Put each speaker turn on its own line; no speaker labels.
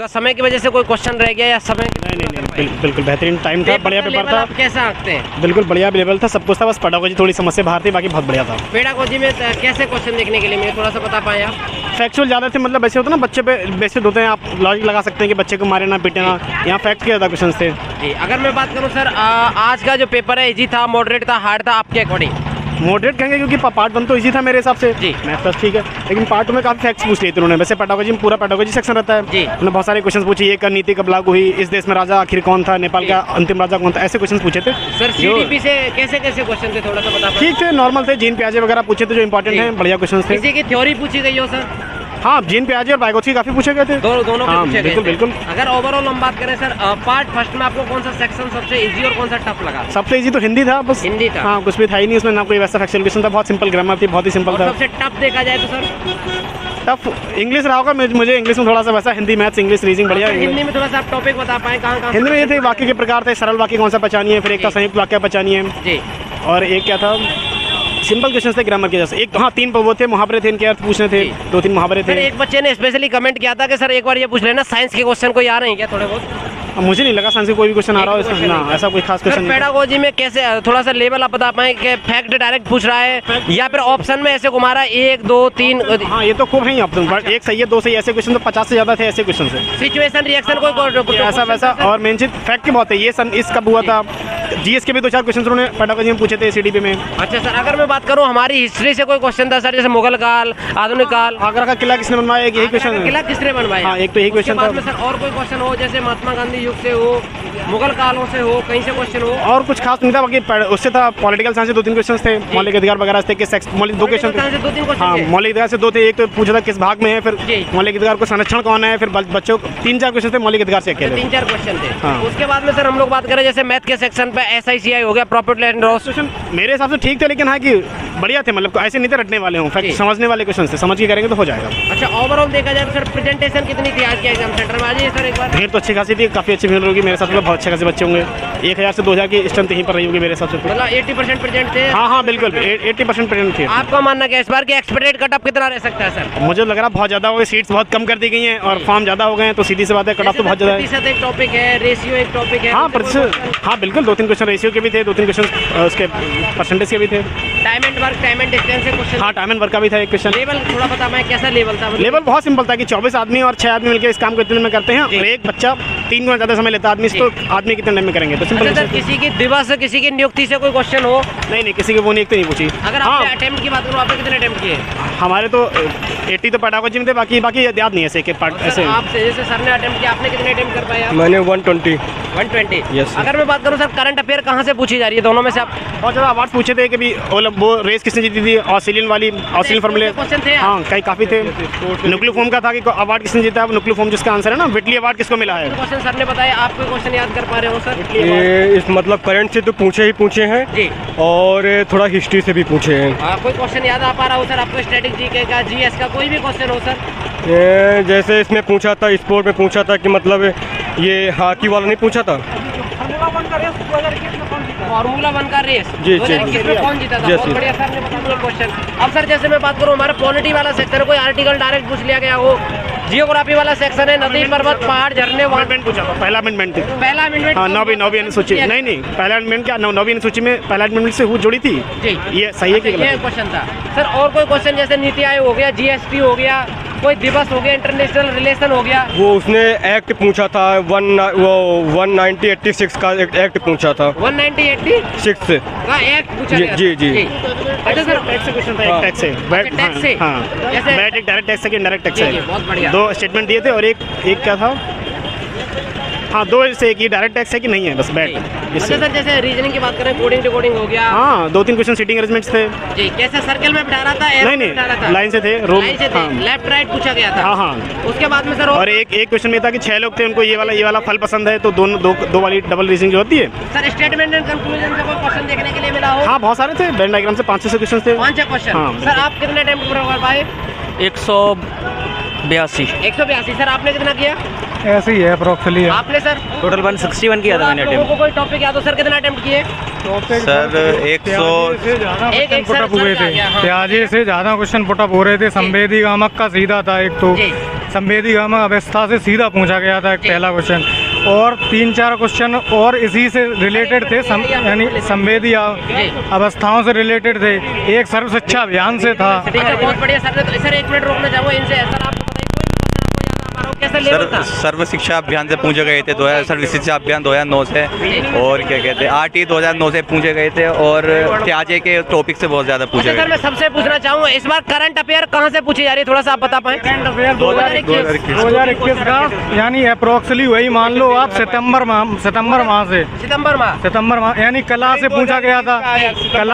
आपका समय की वजह से कोई क्वेश्चन रह गया या समय
नहीं, बिल्कुल बेहतरीन टाइम था, बढ़िया पेपर था।
आप कैसे आंकते हैं?
बिल्कुल बढ़िया लेवल था, सब कुछ था, बस पेडागोजी थोड़ी समस्या बाहर थी, बाकी बहुत बढ़िया था।
पेडागोजी में कैसे क्वेश्चन देखने के लिए मुझे थोड़ा सा बता पाए आप?
फैक्चुअल ज़्यादा थे, मतलब ऐसे होता है ना बच्चे पे बेसिड होते हैं, आप लॉजिक लगा सकते हैं कि बच्चे को मारे ना पीटे ना, यहाँ फैक्ट के ज़्यादा क्वेश्चन थे।
जी, अगर मैं बात करूँ सर, आज का जो पेपर है इजी था, मॉडरेट था, हार्ड था, आपके अकॉर्डिंग?
मॉडरेट कहेंगे क्योंकि पार्ट 1 तो इजी था मेरे हिसाब से
जी,
मैथ प्लस ठीक है, लेकिन पार्ट 2 में काफ़ी फैक्ट्स पूछ लिए थे उन्होंने। वैसे पेडागोजी में पूरा पेडागोजी सेक्शन रहता है
जी,
उन्होंने बहुत सारे क्वेश्चन पूछे, ये कर नीति कब लागू हुई, इस देश में राजा आखिर कौन था, नेपाल का अंतिम राजा कौन था, ऐसे क्वेश्चन पूछे थे।
सर सीडीपी से कैसे कैसे क्वेश्चन थे थोड़ा सा बता?
ठीक थे, नॉर्मल थे, जीन प्याजे वगैरह पूछे थे जो इंपॉर्टेंट हैं, बढ़िया क्वेश्चन थे।
किसी की थ्योरी पूछी गई हो सर?
हाँ, जीन प्याजे और बायोगोची काफ़ी पूछे गए थे,
दोनों
हाँ,
पूछे
बिल्कुल
गए थे।
बिल्कुल।
अगर ओवरऑल हम बात करें सर, पार्ट फर्स्ट में आपको कौन सा सेक्शन सबसे इजी और कौन सा टफ लगा?
सबसे इजी तो हिंदी था, बस
हिंदी था।
हाँ, कुछ भी था ही नहीं उसमें, ना कोई वैसा फैक्चुअल क्वेश्चन था, बहुत सिंपल ग्रामर थी, बहुत ही सिंपल था।
सबसे टफ देखा जाए तो सर
टफ इंग्लिश रहा होगा, मुझे इंग्लिश में थोड़ा सा वैसा, हिंदी मैथ्स इंग्लिश रीजनिंग बढ़िया।
हिंदी में थोड़ा सा आप टॉपिक बता पाए कहाँ?
हिंदी में ये थे वाक्य के प्रकार थे, सरल वाक्य कौन सा पहचानिए, फिर एक था संयुक्त वाक्य पहचानिए
जी,
और एक क्या था, सिंपल क्वेश्चन थे ग्रामर के जैसे। एक हाँ 3 वो थे मुहावरे थे, इनके अर्थ पूछने थे, 2-3 मुहावरे थे।
एक बच्चे ने स्पेशली कमेंट किया था कि सर एक बार ये पूछ लेना साइंस के क्वेश्चन कोई आ रहे हैं क्या थोड़े बहुत?
मुझे नहीं लगा साइंस से कोई भी क्वेश्चन आ रहा हो इसमें, ना ऐसा कोई खास क्वेश्चन नहीं।
पेडागोजी में कैसे थोड़ा सा लेवल आप बता पाएं कि फैक्ट डायरेक्ट पूछ रहा है या फिर ऑप्शन में ऐसे घुमा रहा है 1 2 3?
हाँ, ये तो खूब है ऑप्शन, बट एक सही है 2 सही, ऐसे क्वेश्चन तो 50 से ज़्यादा थे ऐसे क्वेश्चन से।
सिचुएशन रिएक्शन कोई
ऐसा वैसा, और मेन चीज फैक्ट के बहुत है, ये सन इस कब हुआ था, जीएस के भी 2-4 क्वेश्चन उन्होंने पेडागोजी में पूछे थे सीडीपी में।
अच्छा सर, अगर मैं बात करूँ हमारी हिस्ट्री से कोई क्वेश्चन था सर, जैसे मुगल काल, आधुनिक काल,
आगरा का किला किसने बनवाया, यही क्वेश्चन।
किला किसने बनवाया?
हाँ, एक तो यही क्वेश्चन था।
सर और कोई क्वेश्चन हो जैसे महात्मा गांधी युग से हो, मुगल कालों से हो, कहीं से क्वेश्चन हो?
और कुछ खास नहीं था, बाकी उससे था पॉलिटिकल साइंस से 2-3 क्वेश्चन थे, मौलिक अधिकार वगैरह थे, कि मौलिक 2 क्वेश्चन थे। हाँ, मौलिक अधिकार से 2 थे, एक तो पूछा था किस भाग में है, फिर मौलिक अधिकार को संरक्षण कौन है, फिर बच्चों 3-4 क्वेश्चन थे मौलिक अधिकार से अकेले,
3-4 क्वेश्चन थे।
हाँ।
उसके बाद में सर हम लोग बात करें जैसे मैथ के सेक्शन पे SICI हो गया, प्रॉफिट एंड लॉस,
मेरे हिसाब से ठीक थे, लेकिन हाँ कि बढ़िया थे, मतलब ऐसे नहीं थे रटने वाले हों, फैक्ट समझने वाले क्वेश्चन थे, समझ के करेंगे तो हो जाएगा।
अच्छा, ओवरऑल देखा जाए तो सर प्रेजेंटेशन कितनी थी आज के एग्जाम सेंटर में? आ जाइए सर एक बार।
भीड़ तो अच्छी खासी थी, काफ़ी अच्छी भीड़ होगी मेरे हिसाब से, बहुत अच्छे खासे बच्चे होंगे, 1000 से 2000 की स्ट्रेंथ यहीं पर रही होगी मेरे हिसाब से।
मतलब 80% प्रेजेंट थे?
हाँ, बिल्कुल 80% प्रेजेंट थे।
आपका मानना क्या इस बार की एक्सपेक्टेड कट ऑफ कितना रह सकता है सर?
मुझे लग रहा है बहुत ज़्यादा हो गई, सीट्स बहुत कम कर दी गई हैं और फॉर्म ज़्यादा हो गए हैं, तो सीधी सी बात है कट ऑफ तो बहुत ज़्यादा है।
प्रतिशत एक टॉपिक है, रेशियो एक टॉपिक है।
हाँ, प्रतिशत, हाँ बिल्कुल, 2-3 क्वेश्चन रेशियो के भी थे, 2-3 क्वेश्चन उसके परसेंटेज के भी थे।
Time and work, time and distance से क्वेश्चन।
हाँ, टाइम एंड वर्क का भी था एक क्वेश्चन।
लेवल थोड़ा बता मैं कैसा लेवल था?
लेवल बहुत सिंपल था कि 24 आदमी और 6 आदमी मिलकर इस काम को इतने में करते हैं, और एक बच्चा 3 गुना ज़्यादा समय लेता है आदमी, तो आदमी कितने टाइम में करेंगे, तो सिंपल।
सर किसी की दिवस से किसी की नियुक्ति से कोई क्वेश्चन हो?
नहीं, किसी की वो नहीं, एक तो नहीं पूछी।
अगर आपने अटेम्प्ट की बात करूँ, आपने कितने अटेम्प्ट किए?
हमारे तो 80 तो पेडागोजी में थे, बाकी याद नहीं है ऐसे पार्ट ऐसे।
आपसे जैसे सर ने अटेम्प्ट किया, आपने कितने अटेम्प्ट कर पाए?
मैंने 120।
120?
यस।
अगर मैं बात करूँ सर करंट अफेयर कहाँ से पूछी जा रही है दोनों में से? आप
बहुत ज़्यादा अवार्ड पूछे थे, कभी वो रेस किसने जीती थी, ऑस्ट्रेलियन वाली, ऑस्ट्रेलियन फार्मूले
क्वेश्चन थे।
हाँ, कई काफ़ी थे। न्यूक्लियो फॉर्म का था कि अवार्ड किसने जीता है, न्यूक्लियो फॉर्म जिसका आंसर है ना, विटली अवार्ड किसको मिला है।
क्वेश्चन सर ने बताया, आप कोई क्वेश्चन याद कर पा रहे हो सर?
ये इस मतलब करंट से तो पूछे ही पूछे हैं
जी,
और थोड़ा हिस्ट्री से भी पूछे हैं।
कोई क्वेश्चन याद आ पा रहा हो सर आपको? स्ट्रेटेजी का, GS का, कोई भी क्वेश्चन हो सर?
जैसे इसमें पूछा था, स्पोर्ट में पूछा था कि मतलब ये हॉकी वाला नहीं पूछा था,
फॉर्मूला 1 का रेस
जी,
2021 में कौन जीता था?
जी,
बहुत
जी।
बढ़िया सर ने बताया क्वेश्चन। अब सर जैसे मैं बात करूँ हमारा पॉलिटी वाला सेक्शन है, कोई आर्टिकल डायरेक्ट पूछ लिया गया हो, जियोग्राफी वाला सेक्शन है, नदी पर्वत पहाड़ झरने,
अमेंडमेंट पूछा था, पहला अमेंडमेंट थी।
पहला अमेंडमेंट?
हाँ, 9वीं अनुसूची, नहीं पहला अमेंडमेंट क्या 9वीं अनुसूची में पहला अमेंडमेंट से जुड़ी थी
जी,
ये सही है कि
ये क्वेश्चन था सर। और कोई क्वेश्चन जैसे नीति आयोग हो गया, GST हो गया, कोई दिवस हो गया, इंटरनेशनल रिलेशन हो गया?
वो उसने एक्ट पूछा था, 1986 का एक्ट पूछा था।
1986 का एक्ट पूछा गया?
जी।
अच्छा सर,
टैक्स से क्वेश्चन था, एक टैक्स से,
टैक्स से?
हाँ,
जैसे
वैट एक डायरेक्ट टैक्स है कि इनडायरेक्ट टैक्स है,
बहुत बढ़िया।
2 स्टेटमेंट दिए थे, और एक क्या था, हाँ 2 से एक, ये डायरेक्ट टैक्स है कि नहीं है, बस बैट।
अच्छा सर, जैसे रीजनिंग की बात करें, कोडिंग डिकोडिंग हो गया?
हाँ, 2-3 क्वेश्चन सीटिंग अरेंजमेंट्स थे
जी। कैसे सर्कल में बिठा रहा था?
नहीं, लाइन से थे, रोल
लाइन से थे, लेफ्ट राइट पूछा गया था।
हाँ।
उसके बाद में सर
और एक क्वेश्चन में था कि 6 लोग थे, उनको ये वाला फल पसंद है, तो दो वाली डबल रीजनिंग जो होती है।
सर स्टेटमेंट एंड कंक्लूजन से कोई क्वेश्चन देखने के लिए मिला हो?
हाँ, बहुत सारे थे, वेन डायग्राम से 5-6 क्वेश्चन थे।
5 क्वेश्चन?
हाँ।
सर आप कितने अटेम्प्ट पूरा कर पाए? 182। सर आपने कितना किया?
ऐसे ही है अप्रोक्सली।
आपने सर?
टोटल 161 किया था मैंने
लोगों को कोई टॉपिक याद हो सर? कितना अटेम्प्ट किए
सर? 100
एक
पुटअप हुए थे,
हाँ।
प्याजे से ज़्यादा क्वेश्चन पुटअप हो रहे थे। संवेदी गामक का सीधा था एक तो, संवेदीगाम अवस्था से सीधा पूछा गया था एक पहला क्वेश्चन, और 3-4 क्वेश्चन और इसी से रिलेटेड थे, यानी संवेदी अवस्थाओं से रिलेटेड थे। एक सर्व शिक्षा अभियान से था।
अच्छा, बहुत बढ़िया सर ने। तो सर एक मिनट रोकना चाहूँगा इनसे। सर आपको कैसा लेवल था?
सर्व शिक्षा अभियान से पूछे गए थे, सर्व शिक्षा अभियान 2009 से, और क्या कहते हैं RT 2009 से पूछे गए थे, और त्याजे के टॉपिक से बहुत ज़्यादा पूछे
अच्छा
गए।
सर मैं सबसे पूछना चाहूँगा इस बार करंट अफेयर कहाँ से पूछी जा रही है, थोड़ा सा आप बता पाएं?
2021 का, यानी अप्रोक्सली वही मान लो आप सितंबर माह से,
सितंबर माह
यानी कला से पूछा गया था। कला